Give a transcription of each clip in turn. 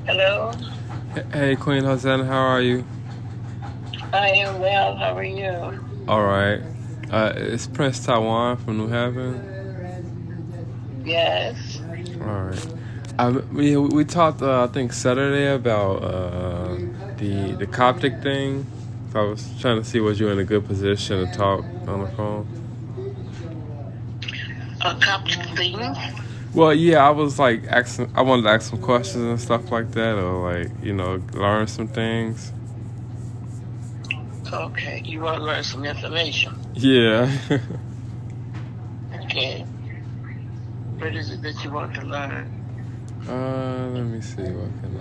Hello. Hey, Queen Hosanna, how are you? I am well. How are you? All right. It's Prince Taiwan from New Haven. Yes. All right. We talked, I think, Saturday about the Coptic thing. So I was trying to see was you in a good position to talk on the phone. A Coptic thing. Well, yeah, I was like asking. I wanted to ask some questions and stuff like that, or like learn some things. Okay. You want to learn some information. Yeah. Okay. What is it that you want to learn? Let me see. What can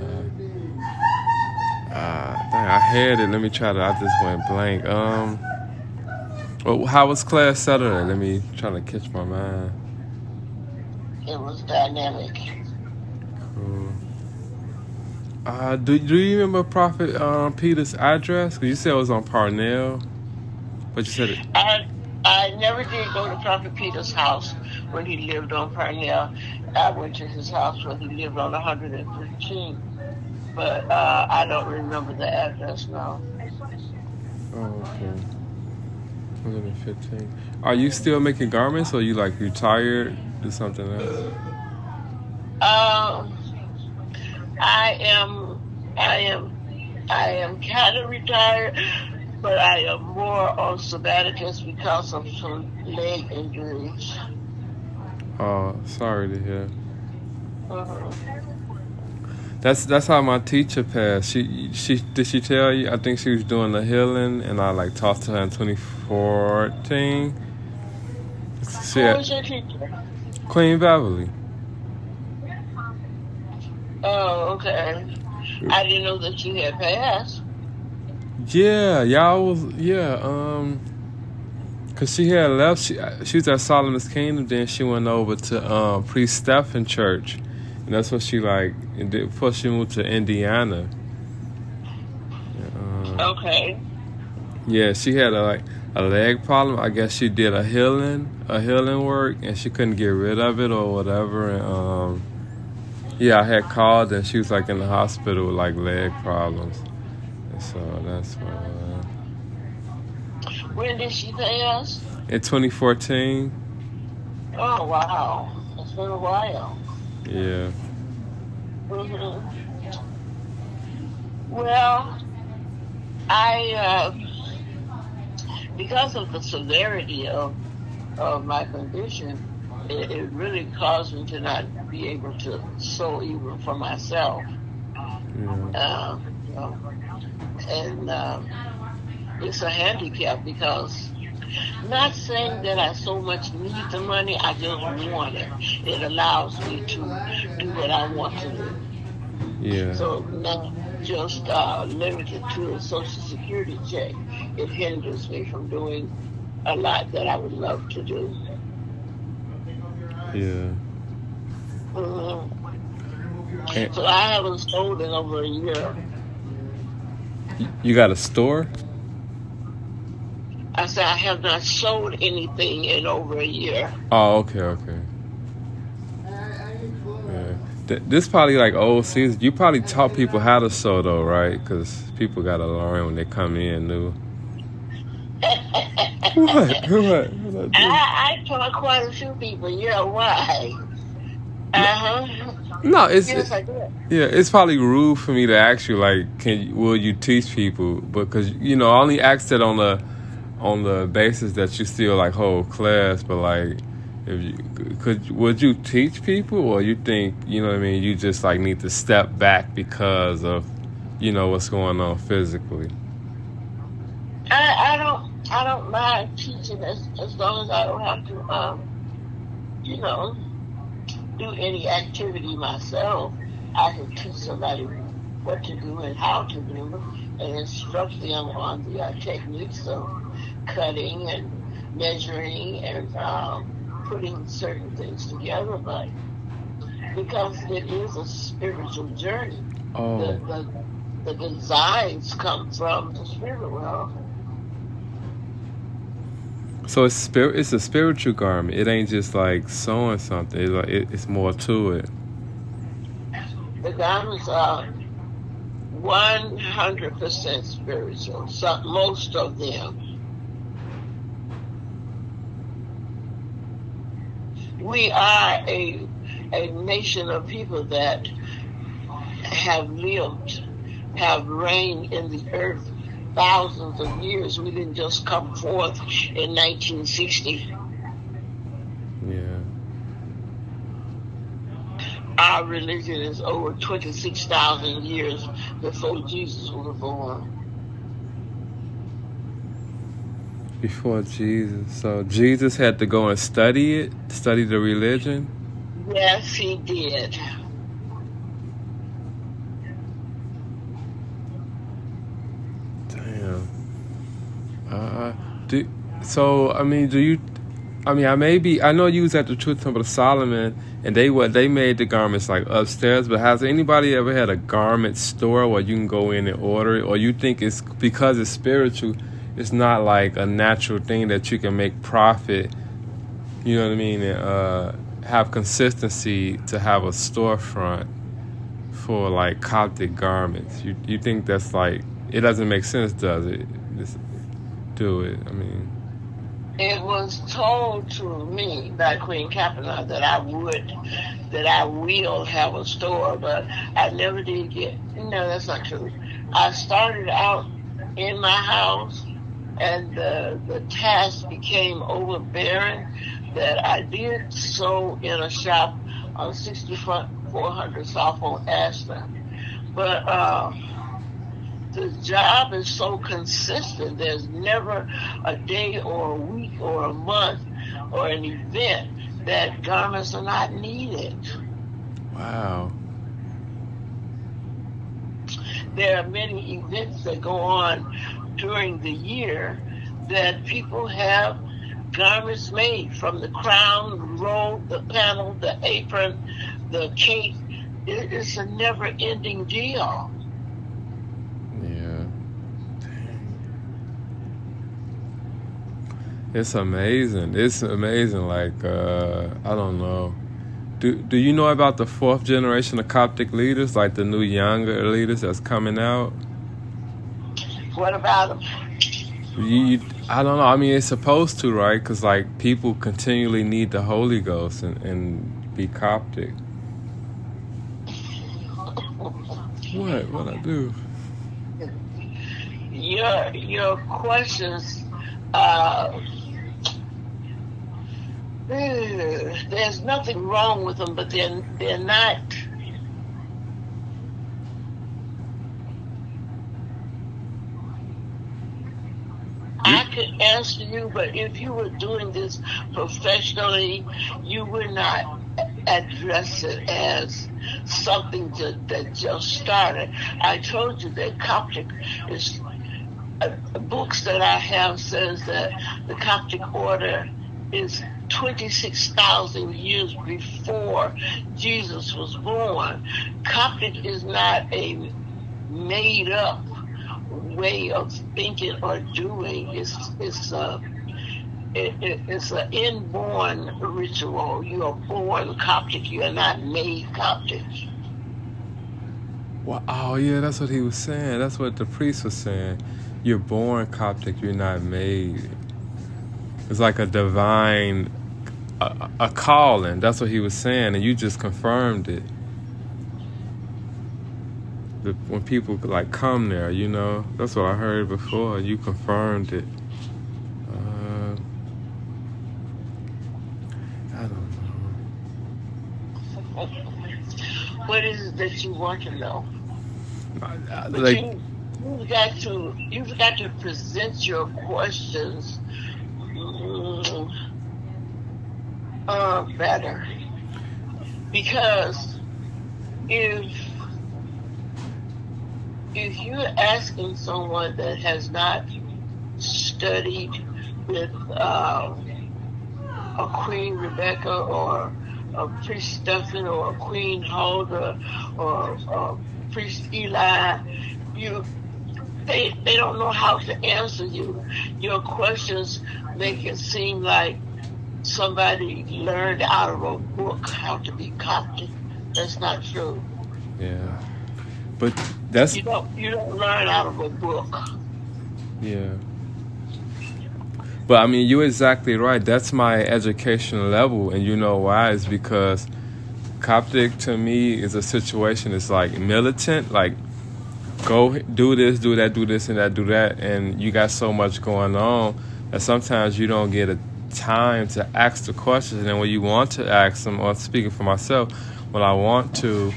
dang, I had it. Let me try to. I just went blank. Well, how was class Saturday? Let me try to catch my mind. It was dynamic. Cool. Do you remember Prophet Peter's address? Cause you said it was on Parnell, but you said it. I never did go to Prophet Peter's house when he lived on Parnell. I went to his house when he lived on 115, but I don't remember the address now. Oh, okay. 115. Are you still making garments, or you like retired? Do something else? Um, I am, I am kind of retired, but I am more on sabbaticus because of some leg injuries. Oh, sorry to hear. Uh-huh. That's how my teacher passed. She did she tell you? I think she was doing the healing, and I like talked to her in 2014. Who was your teacher? Queen Beverly. Oh, okay. I didn't know that you had passed. Yeah, y'all was cause she had left. She was at Solomon's Kingdom. Then she went over to Priest Stephen Church, and that's what she like. And before she moved to Indiana. Okay. Yeah, she had a leg problem. I guess she did a healing work, and she couldn't get rid of it or whatever. And yeah, I had called, and she was like in the hospital with like leg problems. And so that's what. When did she pass? In 2014. Oh, wow. It's been a while. Yeah. Mm-hmm. Well, because of the severity of my condition, it really caused me to not be able to sew even for myself. Yeah. And it's a handicap because, not saying that I so much need the money, I just want it. It allows me to do what I want to do. Yeah. So not just limited to a Social Security check. It hinders me from doing a lot that I would love to do. Yeah. Mm-hmm. So I haven't sold in over a year. You got a store? I said I have not sold anything in over a year. Oh, okay. Yeah. This probably like old season. You probably taught people how to sew though, right? Because people got to learn when they come in new. What? I taught quite a few people. Yeah, why? No, Yes, I did. Yeah, it's probably rude for me to ask you like, will you teach people? Because I only asked it on the basis that you still like hold class, but like, if you would you teach people, or you think what I mean? You just like need to step back because of what's going on physically. I don't mind teaching as long as I don't have to do any activity myself. I can teach somebody what to do and how to do and instruct them on the techniques of cutting and measuring and putting certain things together, but because it is a spiritual journey. Oh, The designs come from the spirit world. so it's a spiritual garment. It ain't just like sewing something. It's more to it. The garments are 100% spiritual. Most of them. We are a nation of people that have lived, have reigned in the earth thousands of years. We didn't just come forth in 1960. Yeah. Our religion is over 26,000 years before Jesus was born. Before Jesus. So Jesus had to go and study the religion? Yes, he did. Damn. I know you was at the Truth Temple of Solomon, and they made the garments like upstairs. But has anybody ever had a garment store where you can go in and order it, or you think it's because it's spiritual, it's not like a natural thing that you can make profit? You know what I mean? And have consistency to have a storefront for like Coptic garments. You think that's like it doesn't make sense, does it? Just do it. I mean. It was told to me by Queen Capital that I will have a store, but I never did get. No, that's not true. I started out in my house, and the task became overbearing. That I did sew in a shop on 6400 South on Ashland, but the job is so consistent. There's never a day or a week or a month or an event that garments are not needed. Wow. There are many events that go on during the year that people have garments made, from the crown, the robe, the panel, the apron, the cape. It's a never-ending deal. It's amazing. It's amazing. Like, I don't know. Do you know about the fourth generation of Coptic leaders, like the new younger leaders that's coming out? What about them? I don't know. I mean, it's supposed to, right? Because, like, people continually need the Holy Ghost and be Coptic. What? What'd I do? Your questions... there's nothing wrong with them, but they're not. I could answer you, but if you were doing this professionally, you would not address it as something that just started. I told you that Coptic is. Books that I have says that the Coptic order is 26,000 years before Jesus was born. Coptic is not a made-up way of thinking or doing. It's an inborn ritual. You are born Coptic. You are not made Coptic. Well, oh yeah, that's what he was saying. That's what the priest was saying. You're born Coptic. You're not made. It's like a divine, a calling. That's what he was saying, and you just confirmed it. When people like come there, you know, that's what I heard before. You confirmed it. I don't know. What is it that you want to know? Like, you've got to present your questions better, because if you're asking someone that has not studied with a Queen Rebecca or a Priest Stephen or a Queen Huldah or Priest Eli, you they don't know how to answer you. Your questions make it seem like somebody learned out of a book how to be Coptic. That's not true. Yeah. But that's You don't learn out of a book. yeah. But I mean, you're exactly right. That's my educational level, and you know why? It's because Coptic to me is a situation. It's like militant, like go do this, do that, do this, and that, do that, and you got so much going on that sometimes you don't get a time to ask the questions. And when you want to ask them, or speaking for myself, when I want to,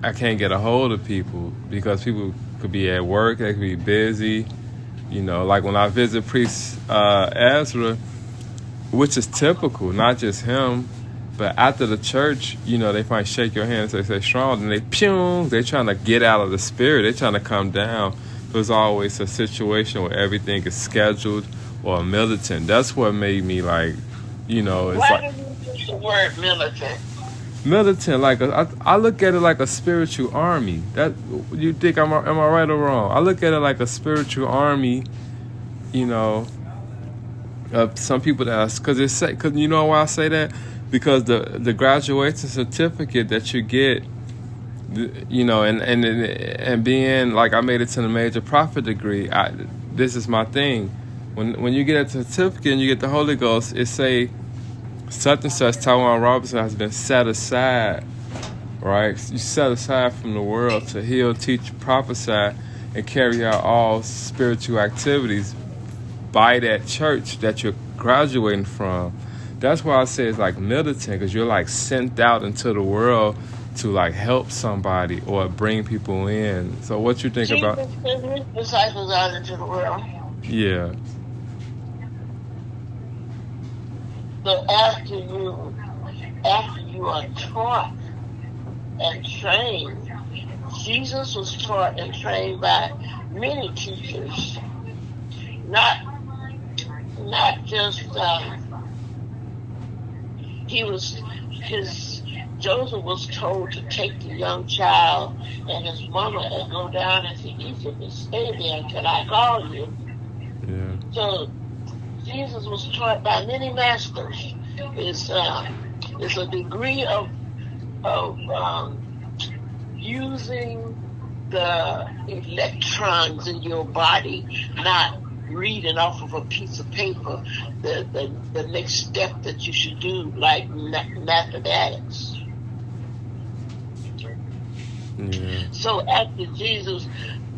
I can't get a hold of people because people could be at work, they could be busy. You know, like when I visit Priest Ezra, which is typical, not just him, but after the church, you know, they might shake your hand and say, stay strong, and they're trying to get out of the spirit, they're trying to come down. There's always a situation where everything is scheduled or militant. That's what made me like, you know, it's Why like do you use the word militant? militant, like I look at it like a spiritual army. That you think am I right or wrong? I look at it like a spiritual army, you know, of some people that because you know why I say that, because the graduation certificate that you get, you know, and being like I made it to the major prophet degree. This is my thing. When you get a certificate and you get the Holy Ghost, it say such and such Taiwan Robinson has been set aside, right? You set aside from the world to heal, teach, prophesy, and carry out all spiritual activities by that church that you're graduating from. That's why I say it's like militant, because you're like sent out into the world to like help somebody or bring people in. So what you think about? Jesus sent his disciples out into the world. Yeah. But after you are taught and trained, Jesus was taught and trained by many teachers, not just Joseph was told to take the young child and his mama and go down into Egypt and stay there until I call you. Yeah. So Jesus was taught by many masters. It's a degree of using the electrons in your body, not reading off of a piece of paper the next step that you should do, like mathematics. Yeah. So after Jesus,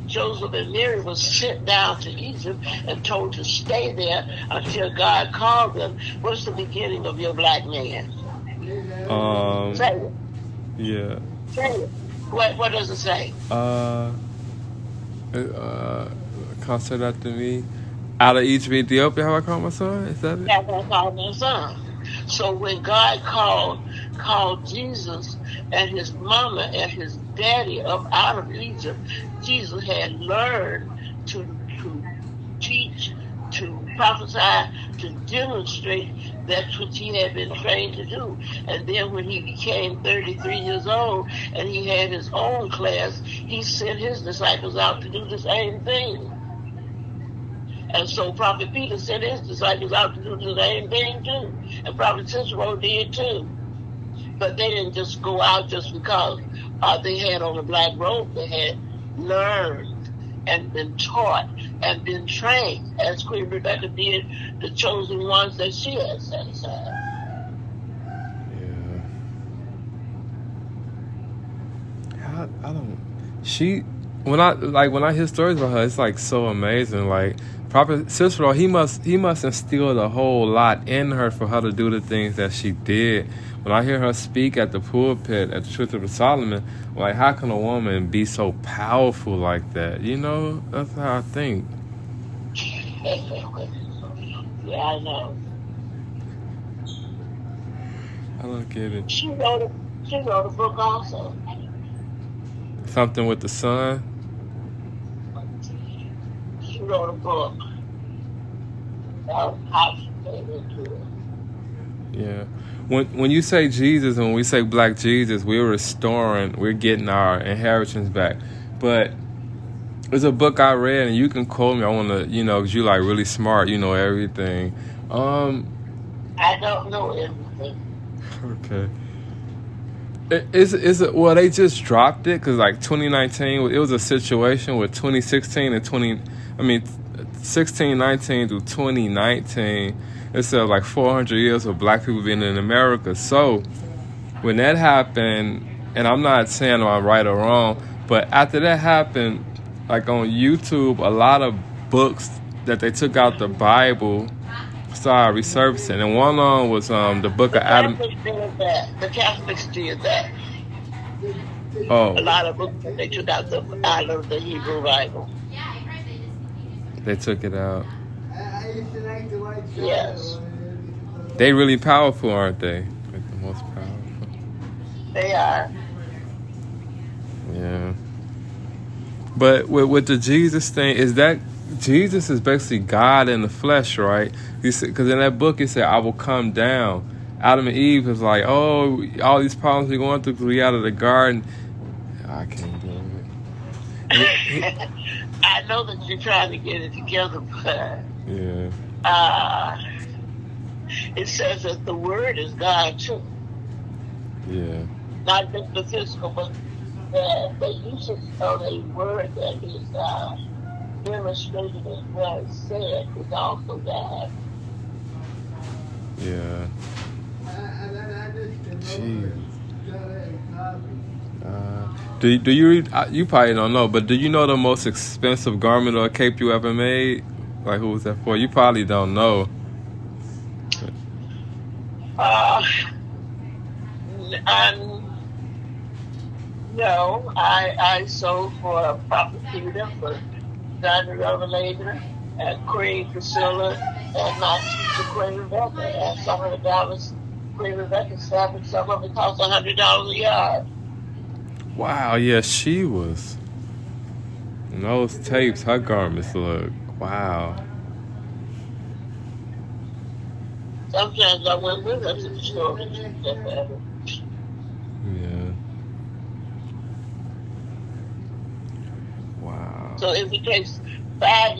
Joseph and Mary was sent down to Egypt and told to stay there until God called them. What's the beginning of your black man? Say it. Yeah. Say it. What does it say? Can't say that to me. Out of Egypt, Ethiopia, have I called my son? Is that it? That's what I called my son. So when God called Jesus and his mama and his daddy up out of Egypt, Jesus had learned to teach, to prophesy, to demonstrate that's what he had been trained to do. And then when he became 33 years old and he had his own class, he sent his disciples out to do the same thing. And so Prophet Peter sent his disciples out to do the same thing too. And Prophet Cicero did too. But they didn't just go out just because they had on a black robe. They had learned and been taught and been trained, as Queen Rebecca did, the chosen ones that she had set aside. Yeah. I don't. When I hear stories about her, it's like so amazing. Like Prophet Cicero, he must instill a whole lot in her for her to do the things that she did. When I hear her speak at the pulpit at the Church of Solomon, like how can a woman be so powerful like that? You know, that's how I think. Yeah, I know. I don't get it. She wrote a book also. Something with the sun. She wrote a book about how she came into it. Yeah. When you say Jesus and when we say Black Jesus, we're getting our inheritance back. But it's a book I read, and you can quote me. I want to, because you like really smart. You know everything. I don't know everything. Okay. Is it? Well, they just dropped it because like 2019, it was a situation with 2016 and 1619 through 2019. It said like 400 years of black people being in America. So when that happened, and I'm not saying I'm right or wrong, but after that happened, like on YouTube, a lot of books that they took out the Bible started resurfacing, and one of them was the book of Adam. The Catholics did that. Oh, a lot of books they took out of the Hebrew Bible. They took it out. Yes. They really powerful, aren't they? Like the most powerful. They are. Yeah. But with the Jesus thing, is that Jesus is basically God in the flesh, right? Because in that book it said, "I will come down." Adam and Eve was like, "Oh, all these problems we're going through because we out of the garden." I can't do it. I know that you're trying to get it together, but yeah. It says that the Word is God too. Yeah. Not just the physical, but the usage of a word that is demonstrated as well as said is also God. Yeah. Jeez. Do you read? You probably don't know, but do you know the most expensive garment or cape you ever made? Like, who was that for? You probably don't know. No, I sold for a Prophet Peter, for John the Revelator, and Queen Priscilla, and my sister Queen Rebecca. And some of the dollars Queen Rebecca staffing, some of it cost $100 a yard. Wow, yeah, she was. And those tapes, her garments look, wow. Sometimes I went with her to the store and checked that. Yeah. Wow. So if it takes 5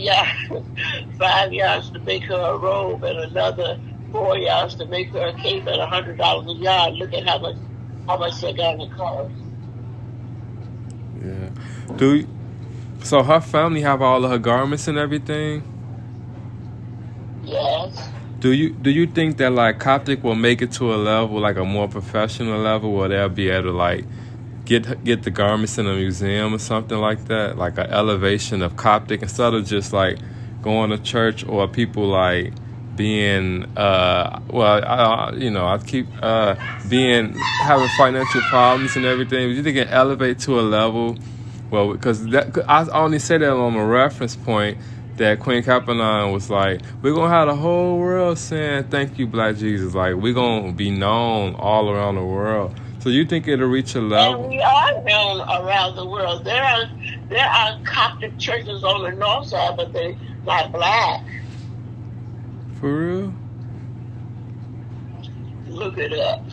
yards to make her a robe and another 4 yards to make her a cape at $100 a yard, look at how much that garment costs. Yeah. So her family have all of her garments and everything? Yes. Do you think that like Coptic will make it to a level, like a more professional level, where they'll be able to like get the garments in a museum or something like that, like an elevation of Coptic instead of just like going to church, or people like being I keep being having financial problems and everything. You think it can elevate to a level? Well, because I only say that on a reference point that Queen Capeline was like, we're going to have the whole world saying, "Thank you, Black Jesus." Like, we're going to be known all around the world. So you think it'll reach a level? And we are known around the world. There are Coptic churches on the north side, but they're not black. For real? Look it up.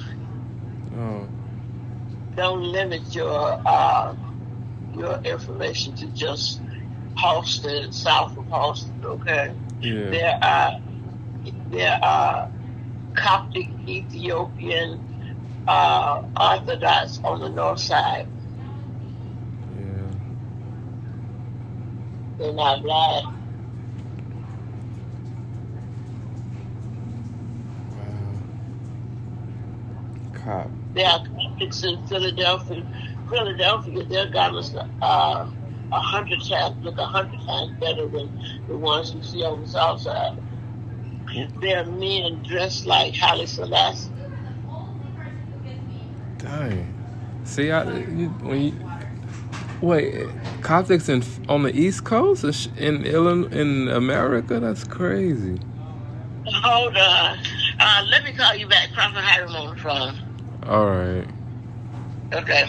Oh. Don't limit your information to just Halston, south of Halston, okay? Yeah. There are Coptic Ethiopian Orthodox on the north side. Yeah. They're not black. Wow. There are Coptics in Philadelphia. Their garments are 100 times better than the ones you see on the south side. There are men dressed like Haile Selassie. Dang. See, wait, Coptics on the East Coast in America? That's crazy. Hold on. Let me call you back. Prophet Hiram on the phone. All right. Okay.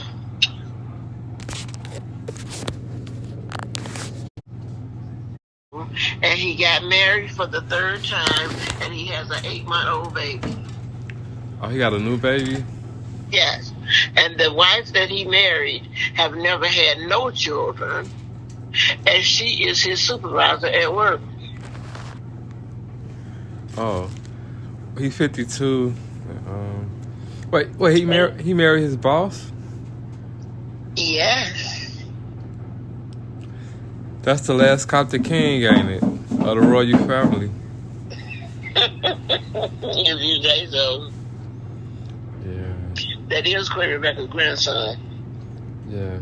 And he got married for the 3rd time, and he has an 8-month-old baby. Oh, he got a new baby? Yes. And the wife that he married have never had no children, and she is his supervisor at work. Oh, he's 52. Wait, he married his boss? Yes. That's the last Coptic king, ain't it? Of the royal family. If you say so. Yeah. That is Queen Rebecca's grandson. Yeah.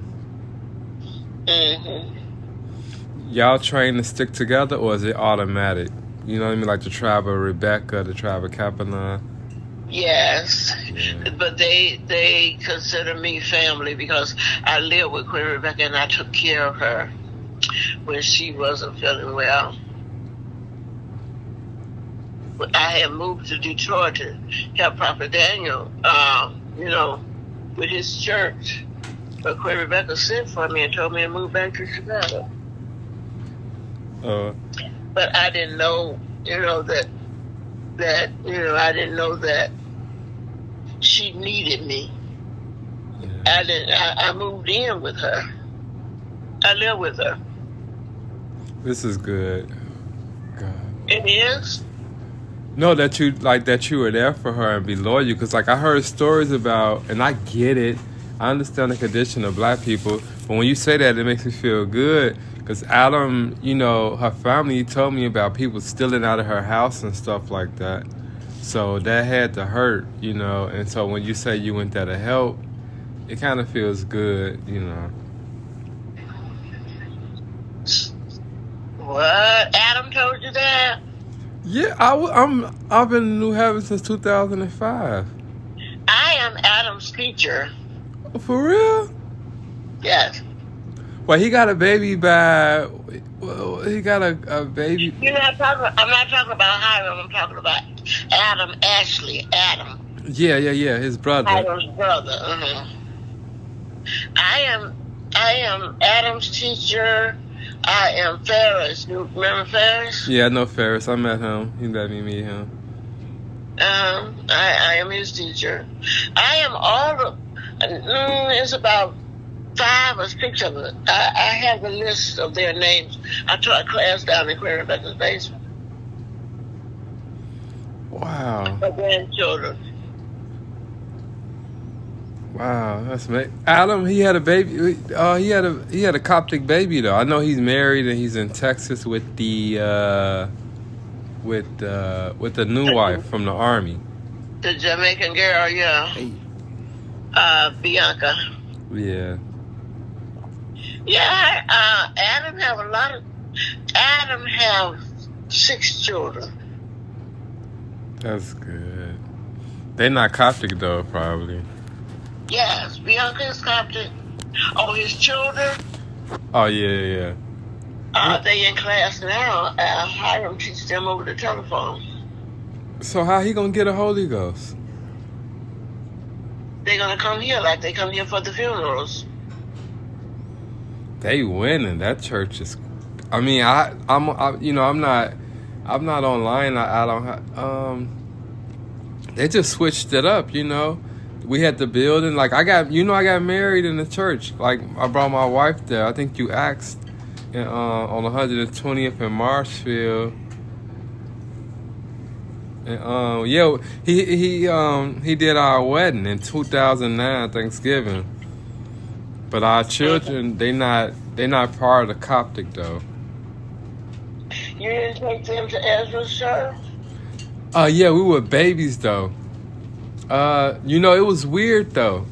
Mm-hmm. Y'all train to stick together, or is it automatic? You know what I mean? Like the tribe of Rebecca, the tribe of Capanan. Yes. Yeah. But they consider me family because I lived with Queen Rebecca and I took care of her when she wasn't feeling well. But I had moved to Detroit to help Prophet Daniel, with his church. But Queen Rebecca sent for me and told me to move back to Chicago. But I didn't know, that I didn't know that she needed me. Yeah. I moved in with her. I live with her. This is good. God. It is? No, that you were there for her and be loyal. Because I heard stories about, and I get it. I understand the condition of black people. But when you say that, it makes me feel good. Because Adam, her family told me about people stealing out of her house and stuff like that. So that had to hurt, And so when you say you went there to help, it kind of feels good, What? Adam told you that? Yeah, I've been in New Haven since 2005. I am Adam's teacher. For real? Yes. Well, he got a baby by. Well, he got a baby. I'm not talking about Hiram. I'm talking about Adam Ashley. Adam. Yeah. His brother. Adam's brother. Uh-huh. I am Adam's teacher. I am Ferris. You remember Ferris? Yeah, I know Ferris. I met him. He let me meet him. I am his teacher. I am all it's about 5 or 6 of it. I have a list of their names. I taught a class down in Queen Rebecca's basement. Wow. My grandchildren. Wow, that's amazing. Adam, he had a baby. He had a Coptic baby though. I know he's married and he's in Texas with the new wife from the army. The Jamaican girl, yeah. Hey. Bianca. Yeah. Yeah, Adam have 6 children. That's good. They're not Coptic though, probably. Yes, Bianca is Coptic. Oh, his children? Oh, yeah. They in class now. Hiram teaches them over the telephone. So how he gonna get a Holy Ghost? They're gonna come here like they come here for the funerals. They winning. That church is. I mean, I'm not online. I don't. They just switched it up. We had the building. I got married in the church. I brought my wife there. I think you asked on 120th in Marshfield. And he did our wedding in 2009 Thanksgiving. But our children, they not part of the Coptic though. You didn't take them to Ezra's church? Yeah, we were babies though. It was weird though.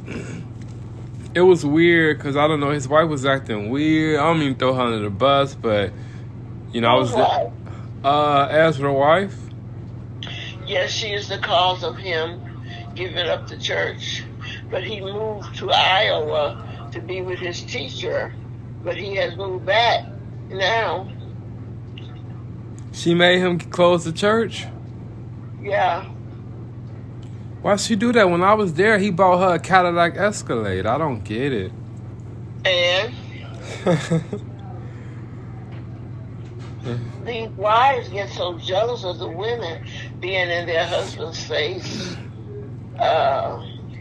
It was weird because I don't know, his wife was acting weird. I don't even throw her under the bus, but I was Ezra's wife. Yes, she is the cause of him giving up the church. But he moved to Iowa to be with his teacher. But he has moved back now. She made him close the church? Yeah. Why'd she do that? When I was there, he bought her a Cadillac Escalade. I don't get it. And these wives get so jealous of the women being in their husband's face.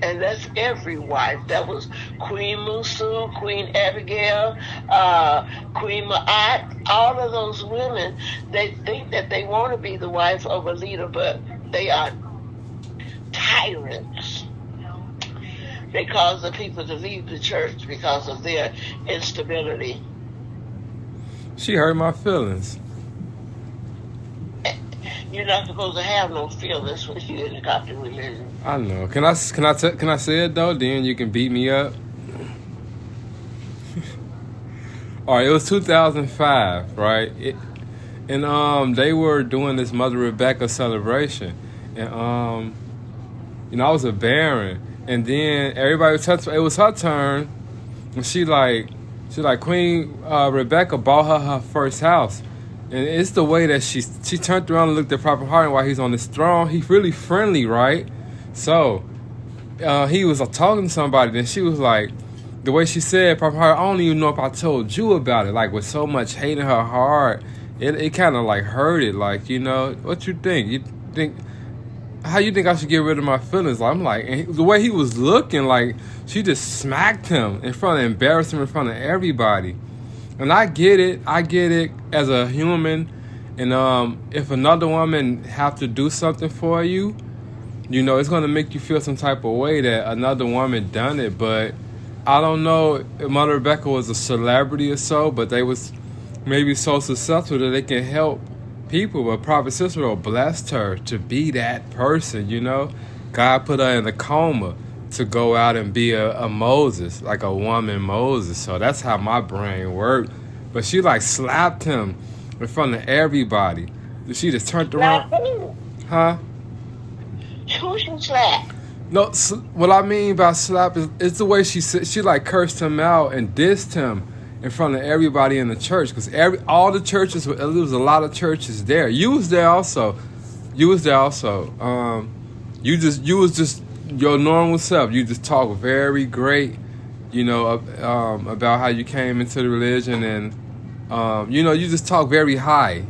And that's every wife. That was Queen Musu, Queen Abigail, Queen Ma'at. All of those women, they think that they want to be the wife of a leader, but they are tyrants. They cause the people to leave the church because of their instability. She hurt my feelings. You're not supposed to have no feelings when you're in the Coptic religion. I know. Can I say it though? Then you can beat me up. All right, it was 2005, right? And they were doing this Mother Rebecca celebration, and I was a baron, and then everybody it was her turn, and she like Queen Rebecca bought her first house. And it's the way that she turned around and looked at Prophet Harding while he's on his throne. He's really friendly, right? So he was talking to somebody, and she was like, the way she said, Prophet Harding, I don't even know if I told you about it. Like, with so much hate in her heart, it kind of like hurt it. Like, what you think? How you think I should get rid of my feelings? Like, I'm like, and the way he was looking, like, she just smacked him embarrassed him in front of everybody. And I get it as a human. And if another woman have to do something for you, it's going to make you feel some type of way that another woman done it. But I don't know if Mother Rebecca was a celebrity or so, but they was maybe so successful that they can help people. But Prophet Cicero blessed her to be that person, God put her in a coma to go out and be a Moses, like a woman Moses. So that's how my brain worked. But she like slapped him in front of everybody. She just turned around. Huh? Who she slapped? No, what I mean by slap is it's the way she like cursed him out and dissed him in front of everybody in the church. Because all the churches, there was a lot of churches there. You was there also. You was just your normal self. You just talk very great, about how you came into the religion, and you just talk very high,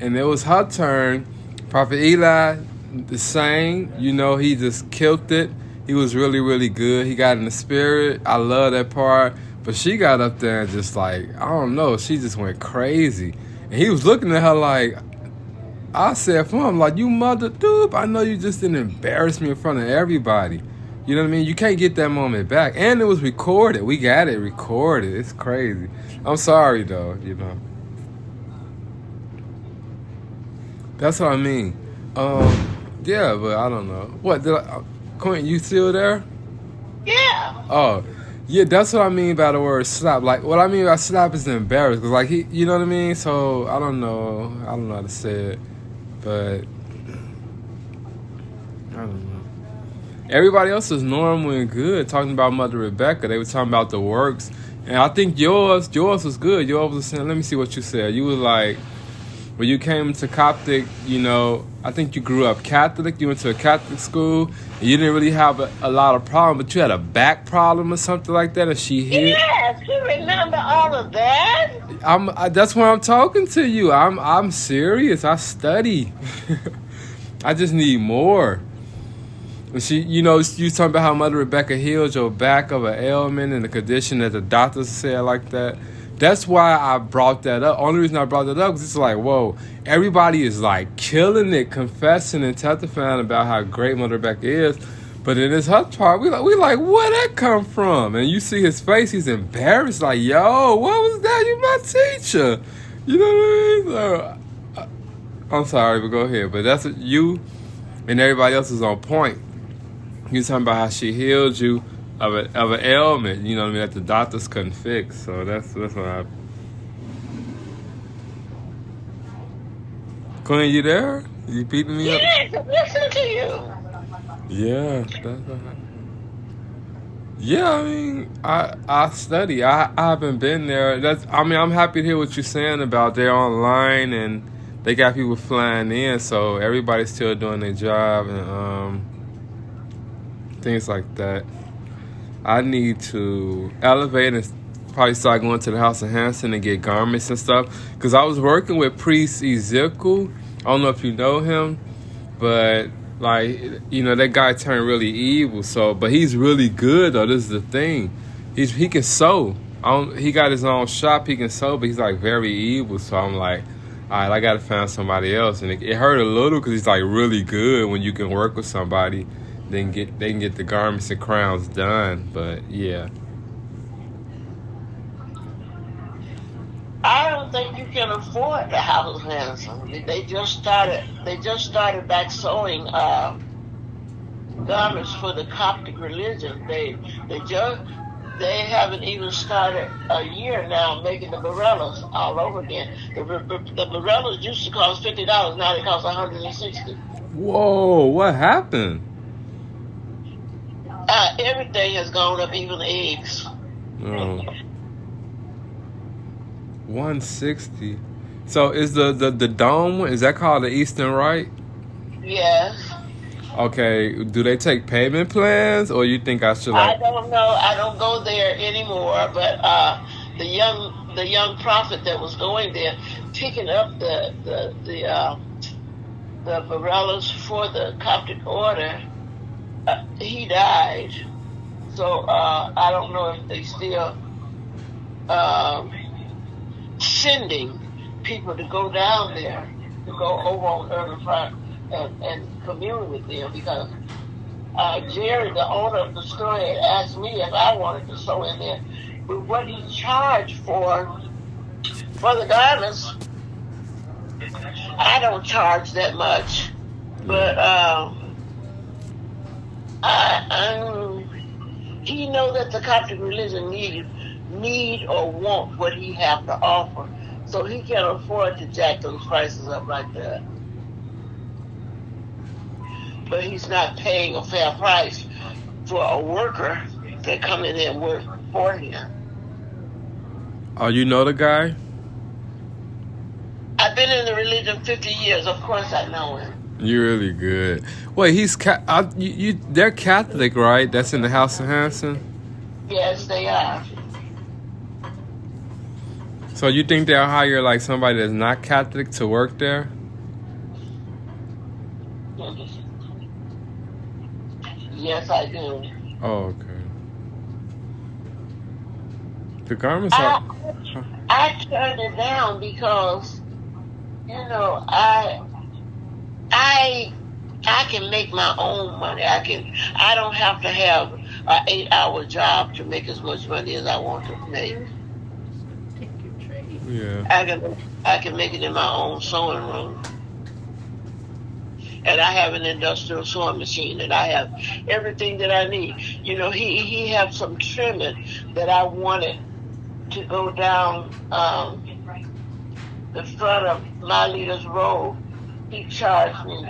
and it was her turn. Prophet Eli, the same, he just killed it. He was really, really good. He got in the spirit. I love that part. But she got up there and just like, I don't know, she just went crazy. And he was looking at her like, I said for him, like, you mother dude, I know you just didn't embarrass me in front of everybody. You know what I mean? You can't get that moment back. And it was recorded. We got it recorded. It's crazy. I'm sorry, though, That's what I mean. Yeah, but I don't know. What, Quentin, you still there? Yeah. Oh, yeah, that's what I mean by the word slap. Like, what I mean by slap is embarrassed. Because, like, you know what I mean? So, I don't know how to say it. But I don't know. Everybody else was normal and good talking about Mother Rebecca. They were talking about the works. And I think yours was good. Yours was saying, let me see what you said. You was like, when you came to Coptic, I think you grew up Catholic. You went to a Catholic school. And you didn't really have a lot of problems, but you had a back problem or something like that, and she hit. Yes, you remember all of that? That's why I'm talking to you. I'm serious. I study. I just need more. She, you talking about how Mother Rebecca healed your back of an ailment and the condition that the doctors said like that. That's why I brought that up. Only reason I brought that up is it's like, whoa, everybody is like killing it, confessing and testifying about how great Mother Rebecca is. But in this her part, we like, where that come from? And you see his face, he's embarrassed, like, yo, what was that? You my teacher. You know what I mean? So, I'm sorry, but go ahead. But that's what you and everybody else is on point. You talking about how she healed you of an ailment, that the doctors couldn't fix. So that's what I. Queen, you there? You beating me up? Yes, listen to you. Yeah, that's what happened. Yeah, I mean, I study. I haven't been there. I'm happy to hear what you're saying about they're online and they got people flying in, so everybody's still doing their job and things like that. I need to elevate and probably start going to the House of Hanson and get garments and stuff. Because I was working with Priest Ezekiel. I don't know if you know him, but Like, you know, that guy turned really evil. So, but he's really good though. This is the thing. He can sew. He got his own shop. He can sew, but he's like very evil. So I'm like, all right, I gotta find somebody else. And it hurt a little because he's like really good when you can work with somebody. They can get the garments and crowns done. But yeah. I don't think you can afford the house handsome. They just started back sewing garments for the Coptic religion. They haven't even started a year now making the barellas all over again. The barellas used to cost $50. Now they cost $160. Whoa! What happened? Everything has gone up, even the eggs. Oh. 160. So is the dome one, is that called the Eastern Rite? Yes. Okay. Do they take payment plans, or you think I should like? I don't know. I don't go there anymore. But the young prophet that was going there, picking up the barellas for the Coptic order, he died. So I don't know if they still sending people to go down there, to go over on Urban Park and commune with them, because Jerry, the owner of the store, had asked me if I wanted to sew in there. But what he charged for the garments, I don't charge that much. But he know that the Coptic religion need or want what he have to offer, so he can't afford to jack those prices up like that. But he's not paying a fair price for a worker that come in there and work for him. Oh, you know the guy? I've been in the religion 50 years. Of course I know him. You're really good. Wait, they're Catholic, right? That's in the House of Hanson? Yes, they are. So you think they'll hire like somebody that's not Catholic to work there? Yes, I do. Oh, okay. The garments are... I turned it down because, you know, I can make my own money. I don't have to have an 8-hour job to make as much money as I want to make. Yeah. I can make it in my own sewing room. And I have an industrial sewing machine, and I have everything that I need. You know, he had some trimming that I wanted to go down the front of my leader's robe. He charged me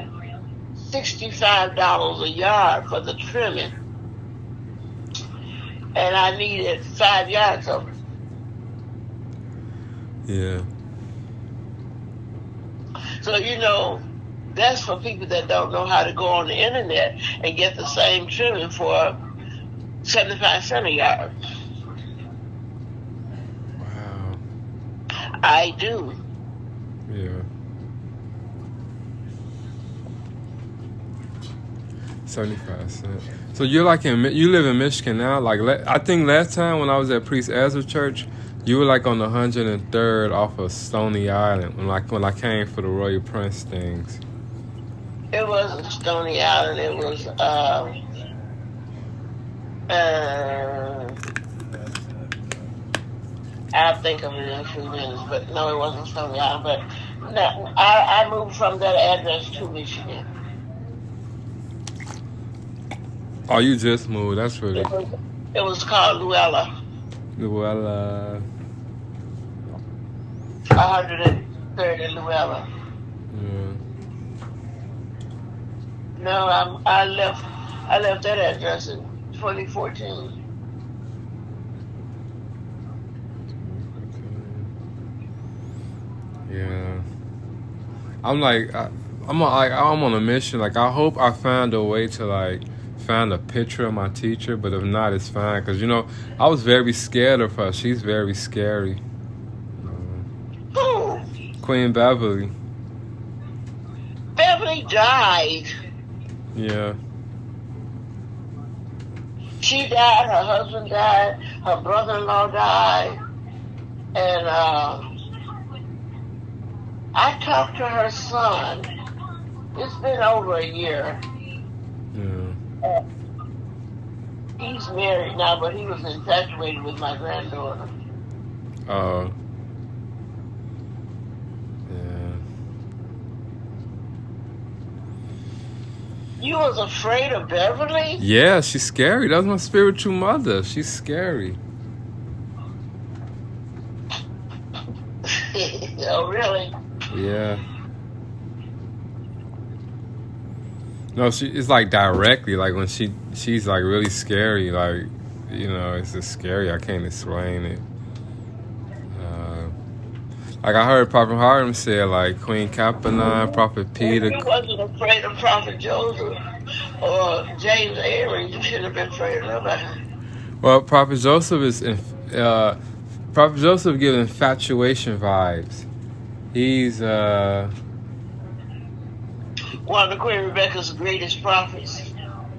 $65 a yard for the trimming, and I needed 5 yards of it. Yeah. So, you know, that's for people that don't know how to go on the internet and get the same trimming for 75 cents a yard. Wow. I do. Yeah. 75 cents. So you're like you live in Michigan now? Like I think last time when I was at Priest Ezra Church, you were like on the 103rd off of Stony Island when I came for the Royal Prince things. It wasn't Stony Island. It was I'll think of it in a few minutes, but no, it wasn't Stony Island. But no, I moved from that address to Michigan. Oh, you just moved. That's really... It was called Luella. Luella. 103rd in Luella. Yeah. No, I left that address in 2014. Yeah. I'm on a mission. Like, I hope I find a way to like find a picture of my teacher, but if not, it's fine. Because, you know, I was very scared of her. She's very scary. Who? Queen Beverly. Beverly died. Yeah. She died, her husband died, her brother-in-law died, and I talked to her son. It's been over a year. Yeah. He's married now, but he was infatuated with my granddaughter. Oh. Yeah. You was afraid of Beverly? Yeah, she's scary. That's my spiritual mother. She's scary. Oh, really? Yeah. No, it's like directly, like when she's like really scary, like, you know, it's just scary. I can't explain it. Like I heard Prophet Harlem say, like Queen Capenon, Prophet Peter. If you wasn't afraid of Prophet Joseph or James Avery, you should have been afraid of nobody. Well, Prophet Joseph Prophet Joseph gives infatuation vibes. He's one of the Queen Rebecca's greatest prophets.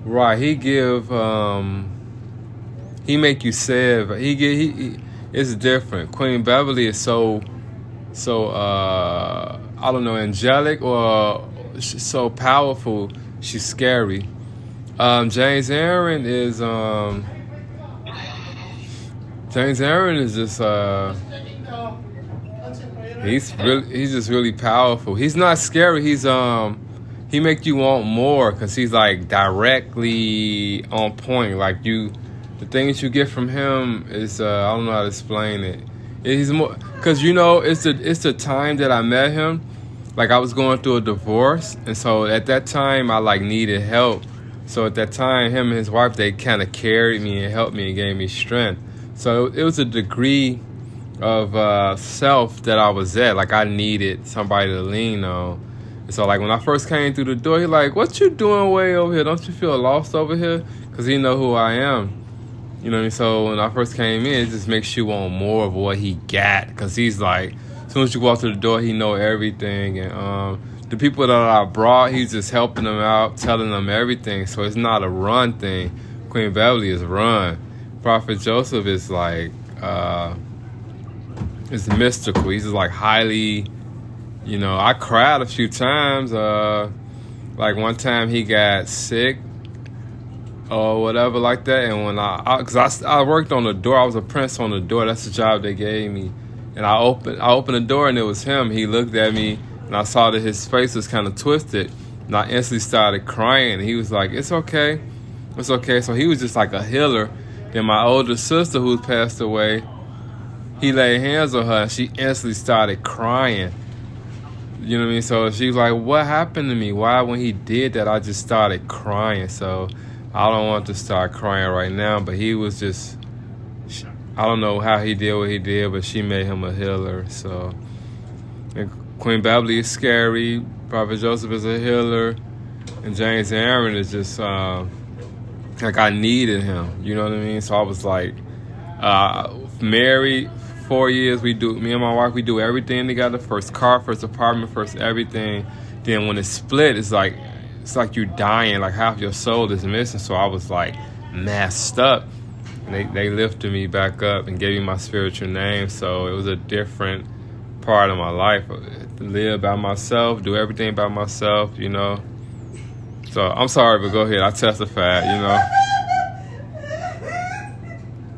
Right. He make you sad. It's different. Queen Beverly is so I don't know, angelic or so powerful. She's scary. James Aaron is just he's just really powerful. He's not scary. He make you want more because he's like directly on point. Like the things you get from him is I don't know how to explain it. He's more because it's the time that I met him. Like I was going through a divorce, and so at that time I like needed help. So at that time, him and his wife, they kind of carried me and helped me and gave me strength. So it was a degree of self that I was at. Like I needed somebody to lean on. And so like when I first came through the door, he like, "What you doing way over here? Don't you feel lost over here?" Because he know who I am. You know what I mean? So when I first came in, it just makes you want more of what he got. Because he's like, as soon as you walk through the door, he know everything. And the people that I brought, he's just helping them out, telling them everything. So it's not a run thing. Queen Beverly is run. Prophet Joseph is like, it's mystical. He's just like highly, I cried a few times. Like one time he got sick or whatever like that. And when I worked on the door, I was a prince on the door. That's the job they gave me. And I opened the door and it was him. He looked at me and I saw that his face was kind of twisted. And I instantly started crying. And he was like, "It's okay. It's okay." So he was just like a healer. Then my older sister who passed away, he laid hands on her and she instantly started crying. You know what I mean? So she was like, "What happened to me? Why when he did that, I just started crying?" So I don't want to start crying right now, but he was just, I don't know how he did what he did, but she made him a healer. So, and Queen Beverly is scary. Prophet Joseph is a healer. And James Aaron is just, like I needed him. You know what I mean? So I was like, married 4 years. Me and my wife, we do everything together. First car, first apartment, first everything. Then when it's split, it's like you dying. Like half your soul is missing. So I was like messed up. And they lifted me back up and gave me my spiritual name. So it was a different part of my life. To live by myself, do everything by myself, So I'm sorry, but go ahead. I testified,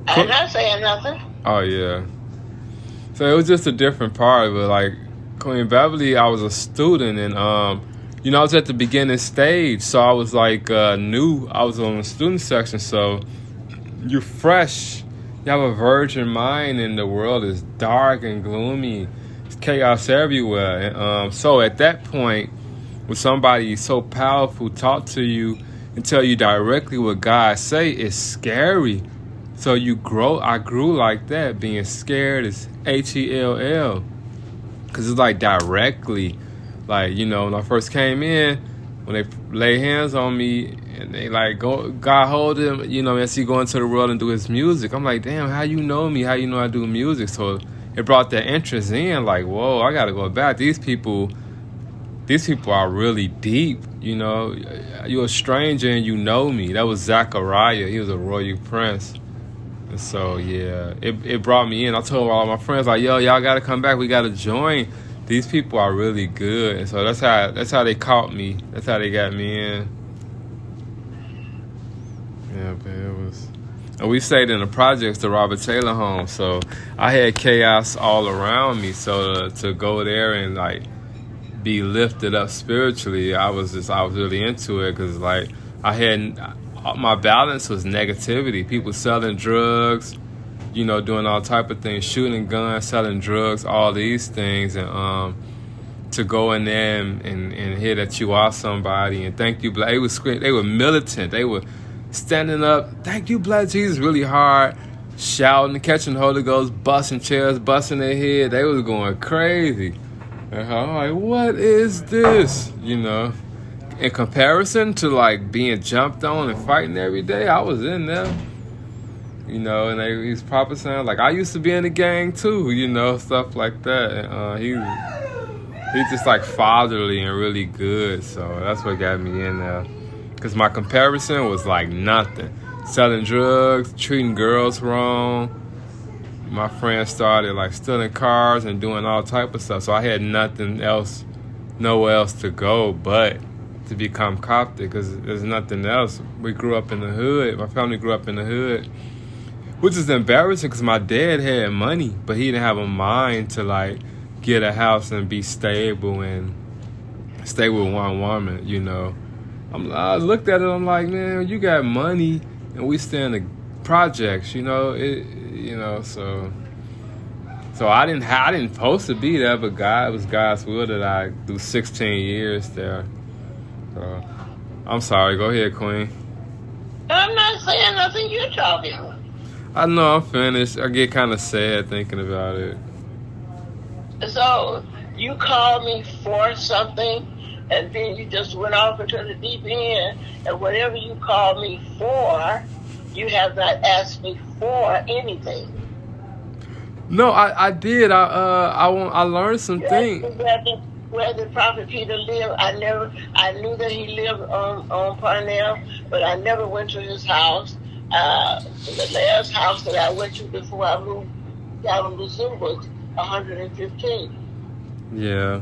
I'm not saying nothing. Oh, yeah. So it was just a different part. But like Queen Beverly, I was a student and, I was at the beginning stage. So I was like new. I was on the student section. So you're fresh. You have a virgin mind and the world is dark and gloomy. It's chaos everywhere. And so at that point, when somebody so powerful talk to you and tell you directly what God say, it's scary. So I grew like that. Being scared is HELL. Because it's like directly. Like, when I first came in, when they lay hands on me and they like God hold him, as he go into the world and do his music. I'm like, damn, how you know me? How you know I do music? So it brought that interest in, like, whoa, I got to go back. These people, these people are really deep. You know, you're a stranger and you know me. That was Zachariah. He was a royal prince. And so, yeah, it brought me in. I told all my friends, like, yo, y'all got to come back. We got to join. These people are really good. And so that's how they caught me. That's how they got me in. Yeah, but it was... And we stayed in the projects, the Robert Taylor home. So I had chaos all around me. So to go there and, like, be lifted up spiritually, I was really into it, because, like, my balance was negativity. People selling drugs, you know, doing all type of things, shooting guns, selling drugs, all these things. And to go in there and hear that you are somebody and thank you, Black. They were militant. They were standing up, thank you, Black Jesus, really hard, shouting, catching the Holy Ghost, busting chairs, busting their head. They was going crazy. And I'm like, what is this? You know, in comparison to, like, being jumped on and fighting every day, I was in there. You know, and he's prophesying, like, I used to be in the gang too, you know, stuff like that. And he's just, like, fatherly and really good. So that's what got me in there. Because my comparison was like nothing. Selling drugs, treating girls wrong. My friends started, like, stealing cars and doing all type of stuff. So I had nothing else, nowhere else to go but to become Coptic, because there's nothing else. We grew up in the hood. My family grew up in the hood, which is embarrassing because my dad had money, but he didn't have a mind to, like, get a house and be stable and stay with one woman, you know. I looked at it, I'm like, man, you got money and we stay in the projects, you know. So I didn't supposed to be there, but it was God's will that I do 16 years there. So I'm sorry, go ahead, Queen. I'm not saying nothing, you're talking. I know I'm finished. I get kind of sad thinking about it. So you called me for something, and then you just went off into the deep end, and whatever you called me for, you have not asked me for anything. No, I did. I learned some things. Where the Prophet Peter lived, I knew that he lived on Parnell, but I never went to his house. The last house that I went to before I moved down to Brazil was 115. Yeah.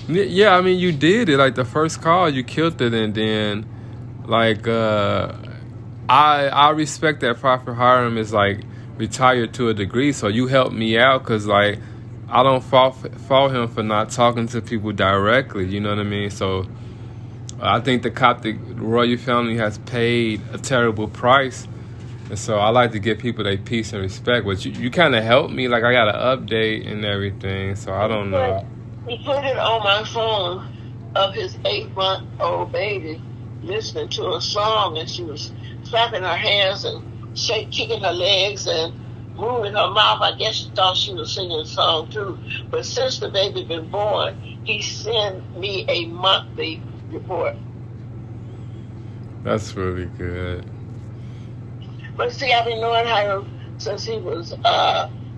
Yeah, I mean, you did it. Like, the first call, you killed it, and then, like, I respect that Prophet Hiram is, like, retired to a degree, so you helped me out, because, like, I don't fault him for not talking to people directly, you know what I mean? So I think the Coptic royal family has paid a terrible price, and so I like to give people their peace and respect. But you kind of helped me, like, I got an update and everything, so I don't know. He put it on my phone of his 8-month-old baby listening to a song, and she was clapping her hands and kicking her legs and moving her mouth. I guess she thought she was singing a song too. But since the baby been born, he sent me a monthly report. That's really good. But see, I've been knowing him since he was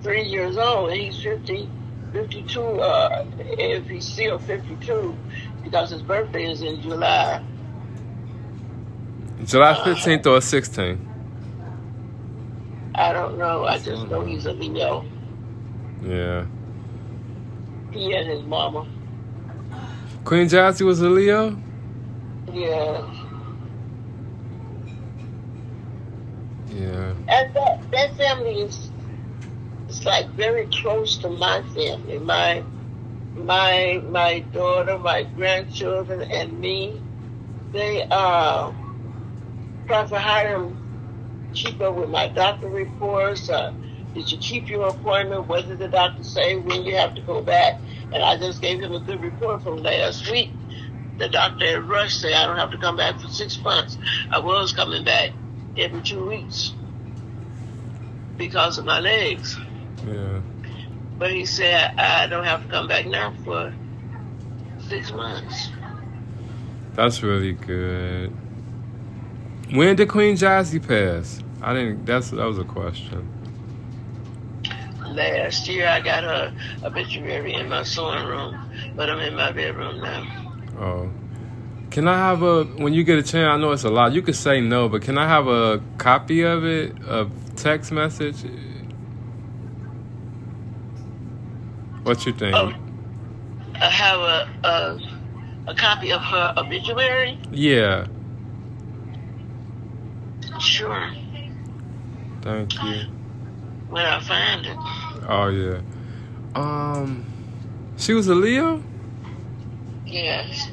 3 years old, and he's 52. If he's still 52, because his birthday is in July. July 15th or 16th? I don't know. I just know he's a Leo. Yeah. He and his mama. Queen Jassy was a Leo? Yeah. Yeah. And that family is like very close to my family. My daughter, my grandchildren, and me. They Prophet Hiram keep up with my doctor reports. Did you keep your appointment? What did the doctor say when you have to go back? And I just gave him a good report from last week. The doctor at Rush said I don't have to come back for 6 months. I was coming back every 2 weeks because of my legs. Yeah. But he said I don't have to come back now for 6 months. That's really good. When did Queen Jassy pass? That was a question. Last year I got her obituary in my sewing room, but I'm in my bedroom now. Oh. Can I have when you get a chance, I know it's a lot, you could say no, but can I have a copy of it, a text message? What you think? Oh, I have a copy of her obituary? Yeah. Sure. Thank you. When I find it. Oh, yeah. She was a Leo? Yes.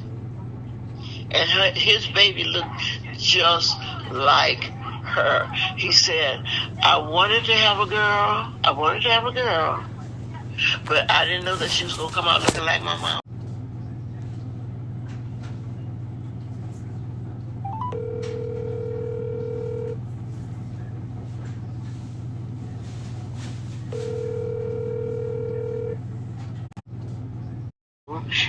And his baby looked just like her. He said, I wanted to have a girl, but I didn't know that she was going to come out looking like my mom.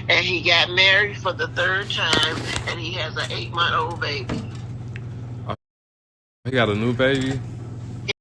And he got married for the 3rd time, and he has an 8-month-old baby. He got a new baby?